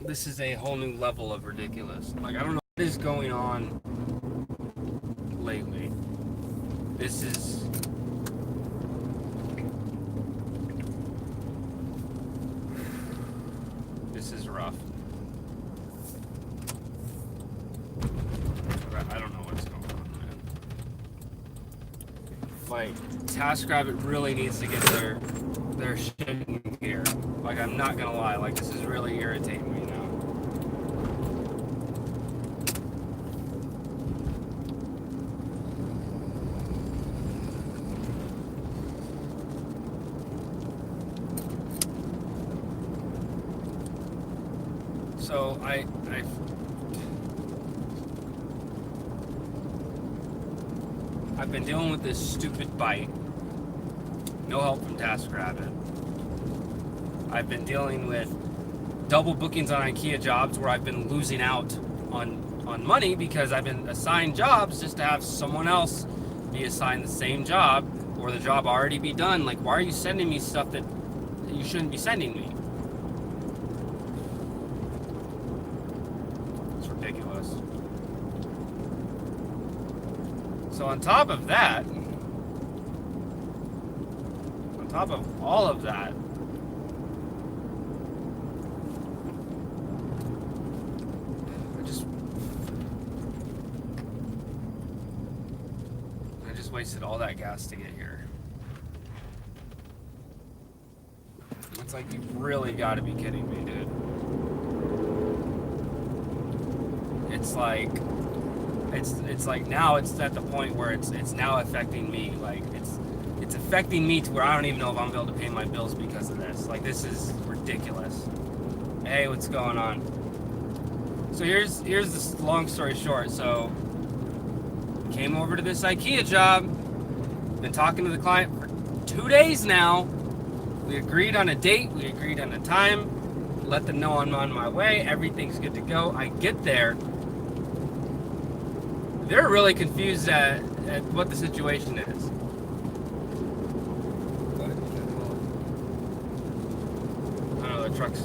this is a whole new level of ridiculous. Like, I don't know what is going on lately. This is... This is rough. I don't know what's going on, man. Like, TaskRabbit really needs to get their shit in gear. Like, I'm not gonna lie, like, this is really irritating me now. So I've been dealing with this stupid bite. No help from TaskRabbit. I've been dealing with double bookings on IKEA jobs where I've been losing out on money because I've been assigned jobs just to have someone else be assigned the same job or the job already be done. Like, why are you sending me stuff that you shouldn't be sending me? It's ridiculous. So on top of that, on top of all of that, I just wasted all that gas to get here. It's like, you've really got to be kidding me, dude. It's like now it's at the point where it's now affecting me. Like, it's affecting me to where I don't even know if I'm gonna be able to pay my bills because of this. Like, this is ridiculous. Hey, what's going on? So here's this long story short. So came over to this IKEA job. Been talking to the client for 2 days now. We agreed on a date. We agreed on a time. Let them know I'm on my way. Everything's good to go. I get there. They're really confused at what the situation is. I don't know, the truck's...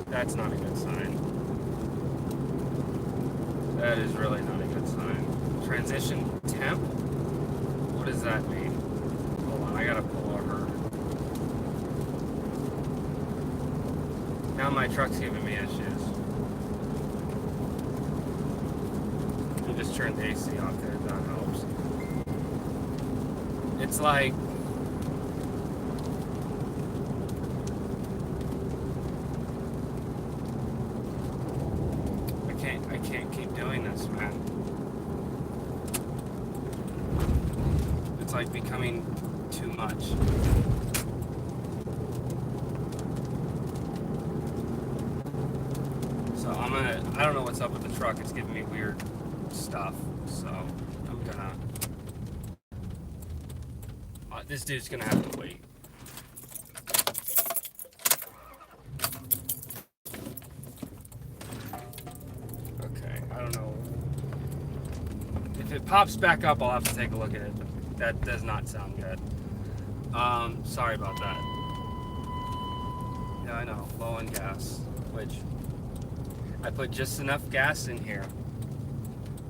That's not a good sign. That is really not a good sign. Transition temp? What does that mean? Hold on, I gotta pull over. Now my truck's giving me issues. Just turn the AC off there, that helps. It's like, I can't keep doing this, man. It's like becoming too much. So I don't know what's up with the truck. It's giving me weird stuff, so I'm gonna this dude's gonna have to wait. Okay, I don't know if it pops back up. I'll have to take a look at it, but that does not sound good. Sorry about that. Yeah, I know, low on gas, which I put just enough gas in here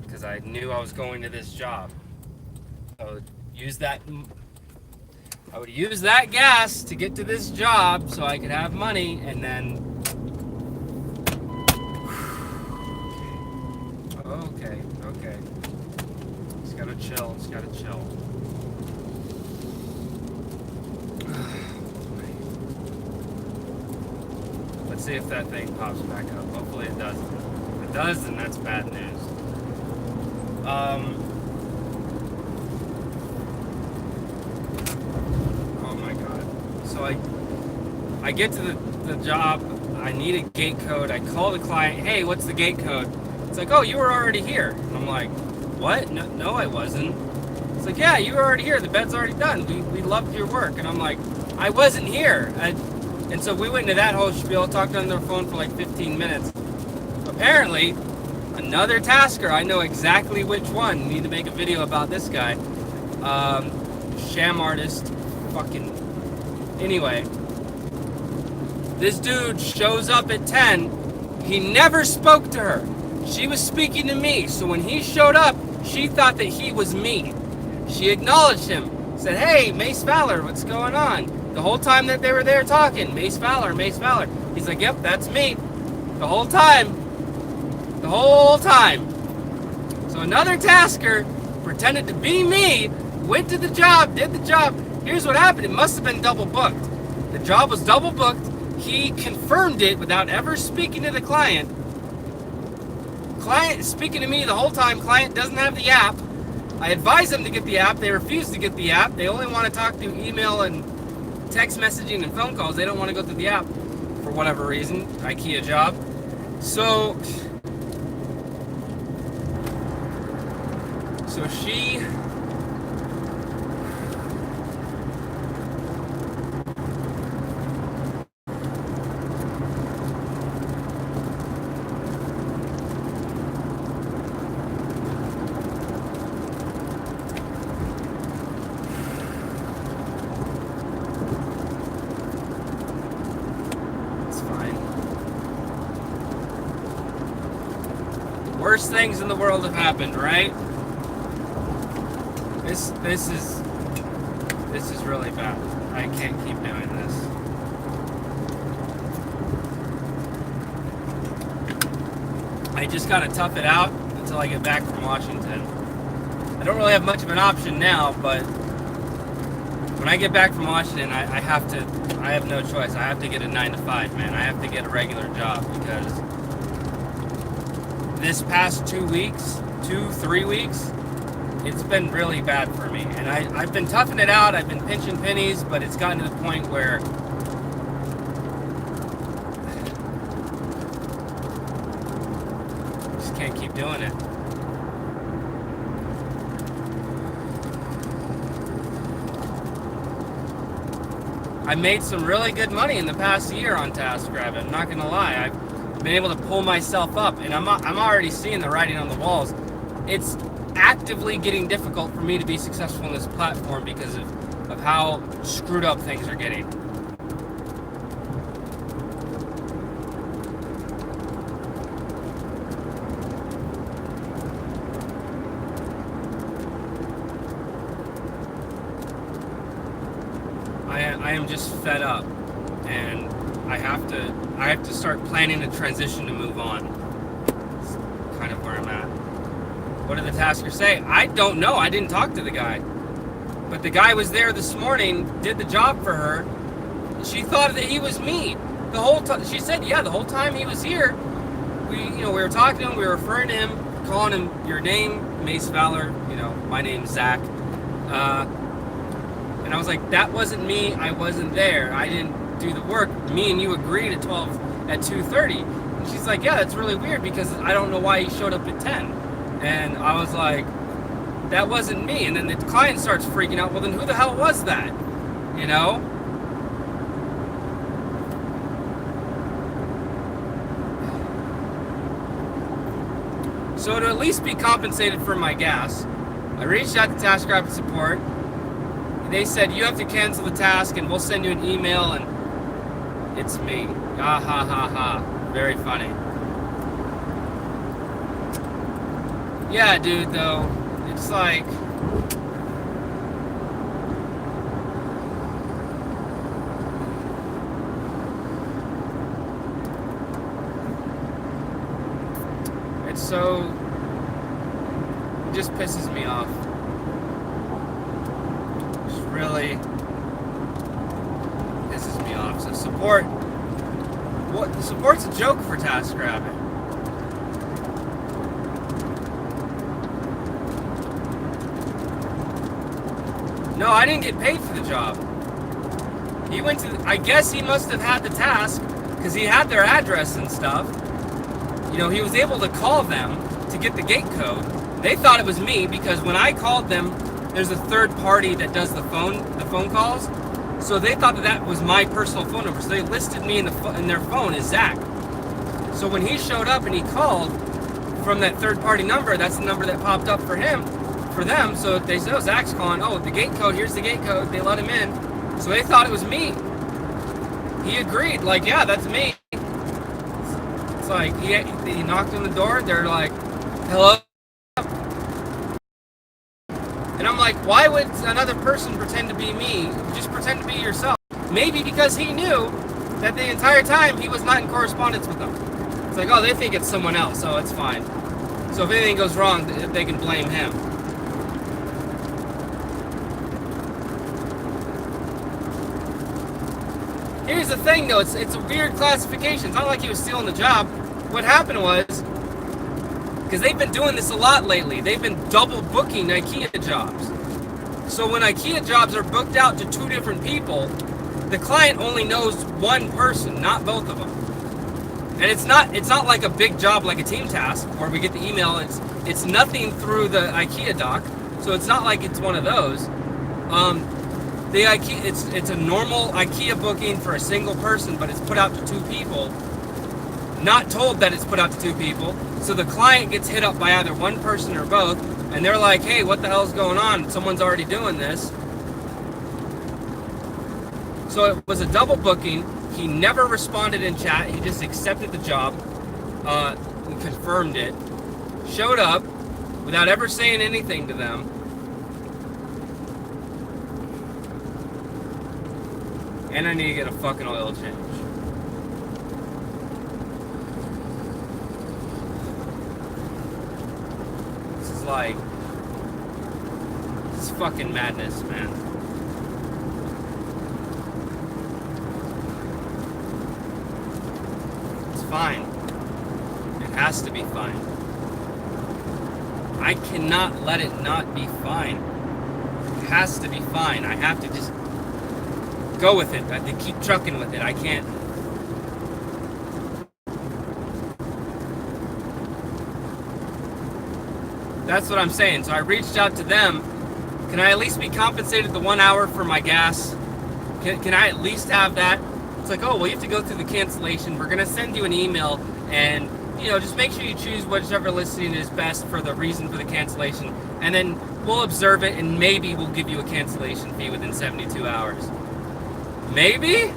because I knew I was going to this job. I would use that gas to get to this job so I could have money, and then okay. Just gotta chill. Let's see if that thing pops back up. Hopefully it doesn't. If it does, then that's bad news. Oh my god. So I get to the job, I need a gate code, I call the client, hey, what's the gate code? It's like, oh, you were already here. And I'm like, what? No, I wasn't. It's like, yeah, you were already here, the bed's already done, we loved your work. And I'm like, I wasn't here. And so we went into that whole spiel, talked on their phone for like 15 minutes. Apparently, another tasker, I know exactly which one. Need to make a video about this guy. Sham artist, fucking. Anyway, This dude shows up at 10. He never spoke to her. She was speaking to me. So when he showed up, she thought that he was me. She acknowledged him. Said, hey, Mace Fowler, what's going on? The whole time that they were there talking, Mace Fowler, Mace Fowler. He's like, yep, that's me. The whole time. The whole time. So another tasker pretended to be me, went to the job, did the job. Here's what happened. It must have been double booked. The job was double booked. He confirmed it without ever speaking to the client. Client is speaking to me the whole time. Client doesn't have the app. I advised them to get the app. They refuse to get the app. They only want to talk through email and text messaging and phone calls. They don't want to go through the app for whatever reason. IKEA job. So she... Worst things in the world have happened, right? This is really bad. I can't keep doing this. I just gotta tough it out until I get back from Washington. I don't really have much of an option now, but when I get back from Washington, I have no choice. I have to get a 9 to 5, man. I have to get a regular job because this past 3 weeks, it's been really bad for me. And I've been toughing it out. I've been pinching pennies, but it's gotten to the point where I just can't keep doing it. I made some really good money in the past year on TaskRabbit. I'm not going to lie. I've been able to pull myself up, and I'm already seeing the writing on the walls. It's actively getting difficult for me to be successful in this platform because of how screwed up things are getting. I am just fed up, and I have to start planning a transition to move on. It's kind of where I'm at. What did the tasker say? I don't know. I didn't talk to the guy. But the guy was there this morning, did the job for her. She thought that he was me. The whole time, she said, yeah, the whole time he was here, we were talking to him, we were referring to him, calling him your name, Mace Fowler, my name's Zach. And I was like, that wasn't me. I wasn't there. I didn't do the work. Me and you agreed at 2:30. And she's like, yeah, that's really weird because I don't know why he showed up at 10. And I was like, that wasn't me. And then the client starts freaking out. Well, then who the hell was that? So to at least be compensated for my gas, I reached out to TaskRabbit support. They said, you have to cancel the task and we'll send you an email, and it's me. Ah, ha, ha, ha. Very funny. Yeah, dude, though. It's like... It's so... It just pisses me off. Really pisses me off. So support, the support's a joke for TaskRabbit. No, I didn't get paid for the job. He went to, I guess he must have had the task because he had their address and stuff. He was able to call them to get the gate code. They thought it was me because when I called them, there's a third party that does the phone calls. So they thought that was my personal phone number. So they listed me in their phone as Zach. So when he showed up and he called from that third party number, that's the number that popped up for them. So they said, oh, Zach's calling. Oh, the gate code, here's the gate code. They let him in. So they thought it was me. he agreed, like, yeah, that's me. It's like, he knocked on the door, they're like, hello? And I'm like, why would another person pretend to be me? Just pretend to be yourself. Maybe because he knew that the entire time he was not in correspondence with them. It's like, oh, they think it's someone else, so it's fine. So if anything goes wrong, they can blame him. Here's the thing, though. It's a weird classification. It's not like he was stealing the job. What happened was, because they've been doing this a lot lately, they've been double booking IKEA jobs. So when IKEA jobs are booked out to 2 different people, the client only knows one person, not both of them. And it's not like a big job like a team task where we get the email. It's nothing through the IKEA doc, so it's not like it's one of those. The IKEA, it's a normal IKEA booking for a single person, but it's put out to 2 people. Not told that it's put out to 2 people, so the client gets hit up by either one person or both, and they're like, "Hey, what the hell's going on? Someone's already doing this." So it was a double booking. He never responded in chat. He just accepted the job, and confirmed it, showed up without ever saying anything to them. And I need to get a fucking oil change. This is like, this is fucking madness, man. It's fine. It has to be fine. I cannot let it not be fine. It has to be fine. I have to just go with it. I have to keep trucking with it. I can't. That's what I'm saying. So I reached out to them. Can I at least be compensated the 1 hour for my gas? Can I at least have that? It's like, oh, well, you have to go through the cancellation. We're going to send you an email, and, just make sure you choose whichever listing is best for the reason for the cancellation. And then we'll observe it, and maybe we'll give you a cancellation fee within 72 hours. Maybe?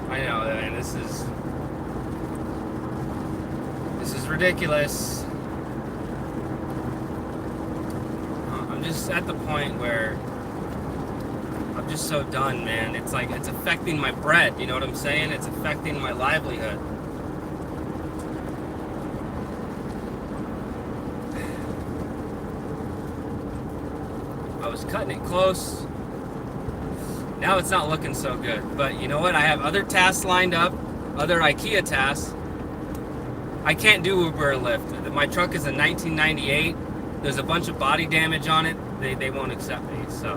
I know, man, this is ridiculous. I'm just at the point where I'm just so done, man. It's like, it's affecting my bread, you know what I'm saying? It's affecting my livelihood. I was cutting it close. Now it's not looking so good. But you know what? I have other tasks lined up, other IKEA tasks. I can't do Uber or Lyft. My truck is a 1998. There's a bunch of body damage on it. They won't accept me, so.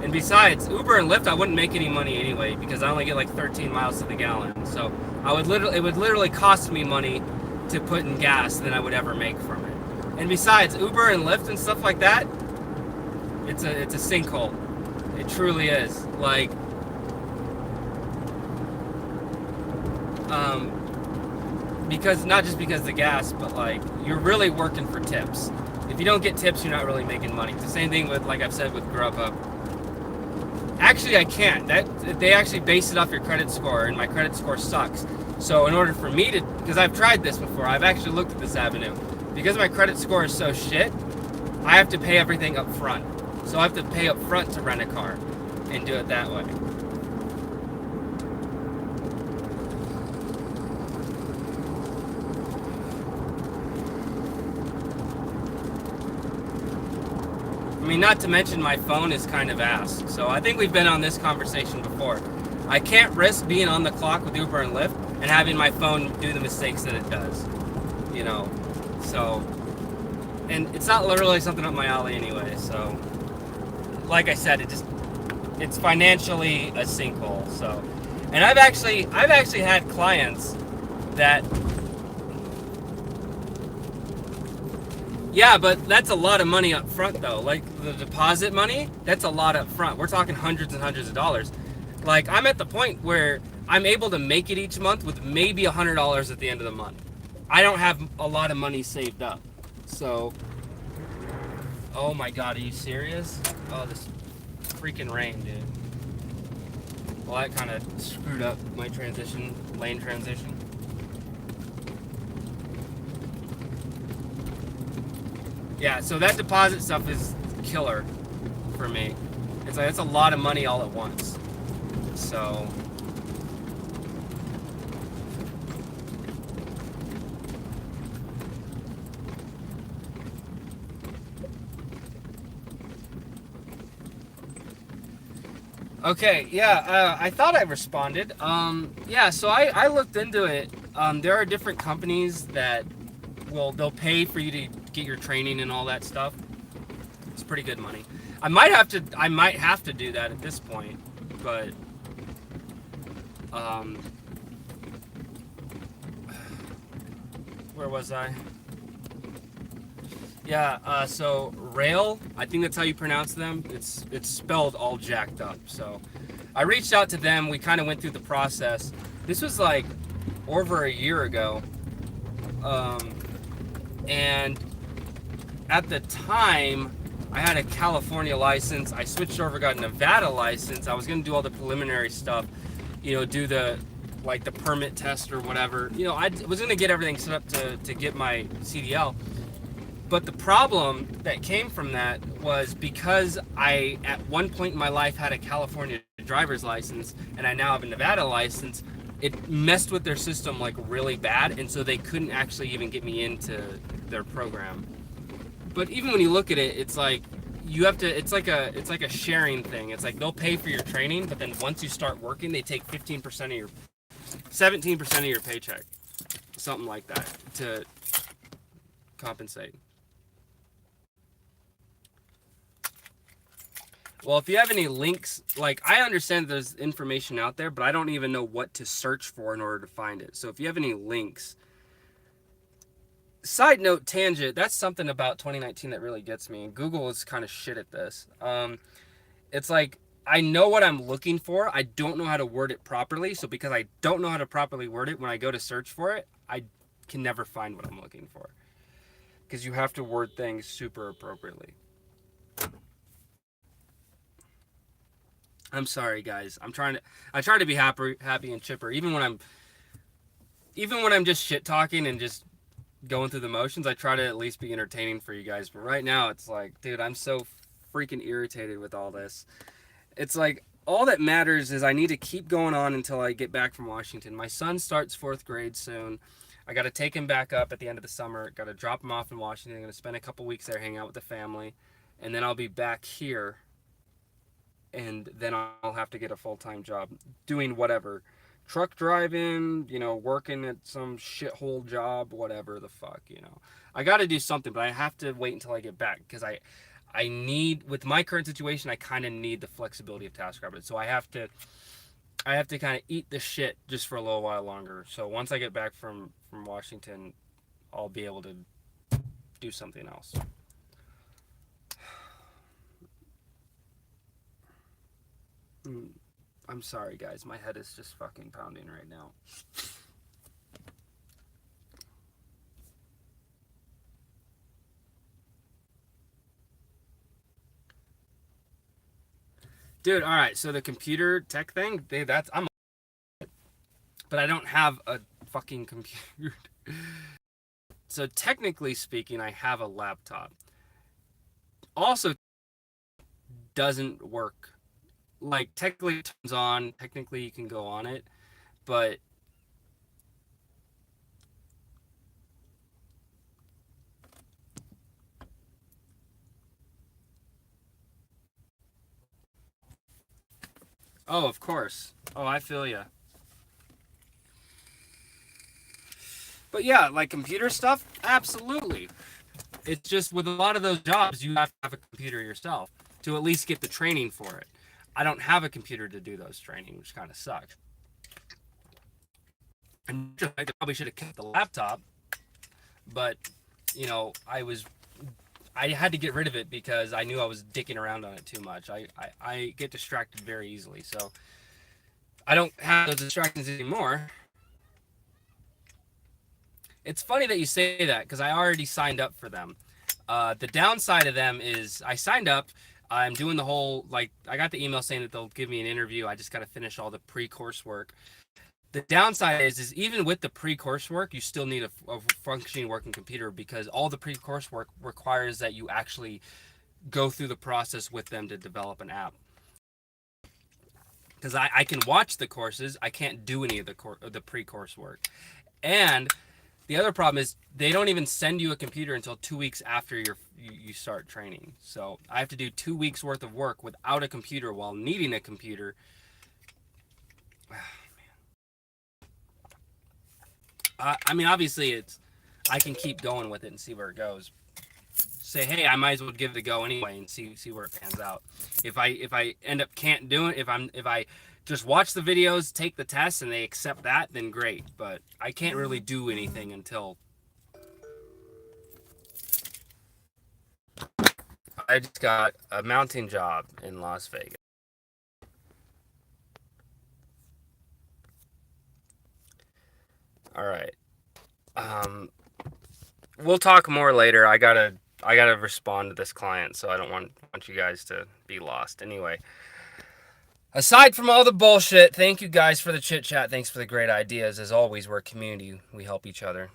And besides, Uber and Lyft, I wouldn't make any money anyway because I only get like 13 miles to the gallon. So it would literally cost me money to put in gas than I would ever make from it. And besides, Uber and Lyft and stuff like that, it's a sinkhole. It truly is. Like, because not just because of the gas, but like, you're really working for tips. If you don't get tips, you're not really making money. It's the same thing with, like I've said, with Grubhub. Actually, I can't. They actually base it off your credit score, and my credit score sucks. So in order for me to, because I've tried this before, I've actually looked at this avenue. Because my credit score is so shit, I have to pay everything up front. So I have to pay up front to rent a car and do it that way. I mean, not to mention my phone is kind of ass. So I think we've been on this conversation before. I can't risk being on the clock with Uber and Lyft and having my phone do the mistakes that it does. So, and it's not literally something up my alley anyway. So, like I said, it's financially a sinkhole. So, and I've actually had clients that Yeah, but that's a lot of money up front, though. Like the deposit money, that's a lot up front. We're talking hundreds and hundreds of dollars. Like I'm at the point where I'm able to make it each month with maybe $100 at the end of the month. I don't have a lot of money saved up. So, oh my God, are you serious? Oh, this freaking rain, dude. Well, that kind of screwed up my lane transition. Yeah, so that deposit stuff is killer for me. It's like it's a lot of money all at once. So okay, yeah, I thought I responded. Yeah, so I looked into it. There are different companies that they'll pay for you to get your training and all that stuff. It's pretty good money. I might have to do that at this point, but um, where was I? Yeah, so Rail, I think that's how you pronounce them. It's spelled all jacked up. So I reached out to them. We kind of went through the process. This was like over a year ago. And at the time, I had a California license. I switched over, got a Nevada license. I was going to do all the preliminary stuff, do the permit test or whatever. I was going to get everything set up to get my CDL. But the problem that came from that was because I, at one point in my life, had a California driver's license and I now have a Nevada license, it messed with their system like really bad, and so they couldn't actually even get me into their program. But even when you look at it, it's like you have to. It's like a sharing thing. It's like they'll pay for your training, but then once you start working, they take 15% of your 17% of your paycheck, something like that, to compensate. Well, if you have any links, like I understand there's information out there, but I don't even know what to search for in order to find it. So if you have any links, side note, tangent, that's something about 2019 that really gets me. Google is kind of shit at this. It's like I know what I'm looking for. I don't know how to word it properly. So because I don't know how to properly word it, when I go to search for it, I can never find what I'm looking for. Because you have to word things super appropriately. I'm sorry, guys. I try to be happy and chipper, even when I'm just shit talking and just going through the motions. I try to at least be entertaining for you guys. But right now, it's like, dude, I'm so freaking irritated with all this. It's like all that matters is I need to keep going on until I get back from Washington. My son starts 4th grade soon. I got to take him back up at the end of the summer. Got to drop him off in Washington. I'm going to spend a couple weeks there, hang out with the family, and then I'll be back here. And then I'll have to get a full-time job doing whatever, truck driving, working at some shithole job, whatever the fuck. I got to do something, but I have to wait until I get back because I need, with my current situation, I kind of need the flexibility of TaskRabbit. So I have to kind of eat the shit just for a little while longer. So once I get back from Washington, I'll be able to do something else. I'm sorry, guys. My head is just fucking pounding right now. Dude, all right. So the computer tech thing, but I don't have a fucking computer. So technically speaking, I have a laptop. Also, doesn't work. Like technically it turns on. Technically you can go on it, but oh, of course. Oh, I feel ya. But yeah, like computer stuff, absolutely. It's just with a lot of those jobs, you have to have a computer yourself to at least get the training for it. I don't have a computer to do those training, which kind of sucks. And I probably should have kept the laptop, but I was I had to get rid of it because I knew I was dicking around on it too much. I get distracted very easily, so I don't have those distractions anymore. It's funny that you say that because I already signed up for them. The downside of them is I signed up. I'm doing the whole, like, I got the email saying that they'll give me an interview. I just got to finish all the pre-course work. The downside is even with the pre-course work, you still need a functioning working computer because all the pre-course work requires that you actually go through the process with them to develop an app. Because I can watch the courses, I can't do any of the pre-course work. And the other problem is they don't even send you a computer until 2 weeks after you start training. So I have to do 2 weeks worth of work without a computer while needing a computer. I mean, obviously, I can keep going with it and see where it goes. Say, hey, I might as well give it a go anyway and see where it pans out. If I end up can't do it, if I just watch the videos, take the tests, and they accept that, then great. But I can't really do anything until I just got a mounting job in Las Vegas. All right. We'll talk more later. I gotta respond to this client, so I don't want you guys to be lost. Anyway, aside from all the bullshit, thank you guys for the chit chat. Thanks for the great ideas. As always, we're a community. We help each other.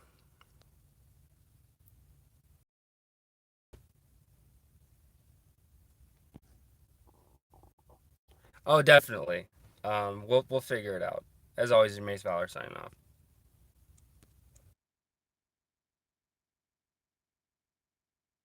Oh, definitely. We'll figure it out. As always, your Mace Valor signing off.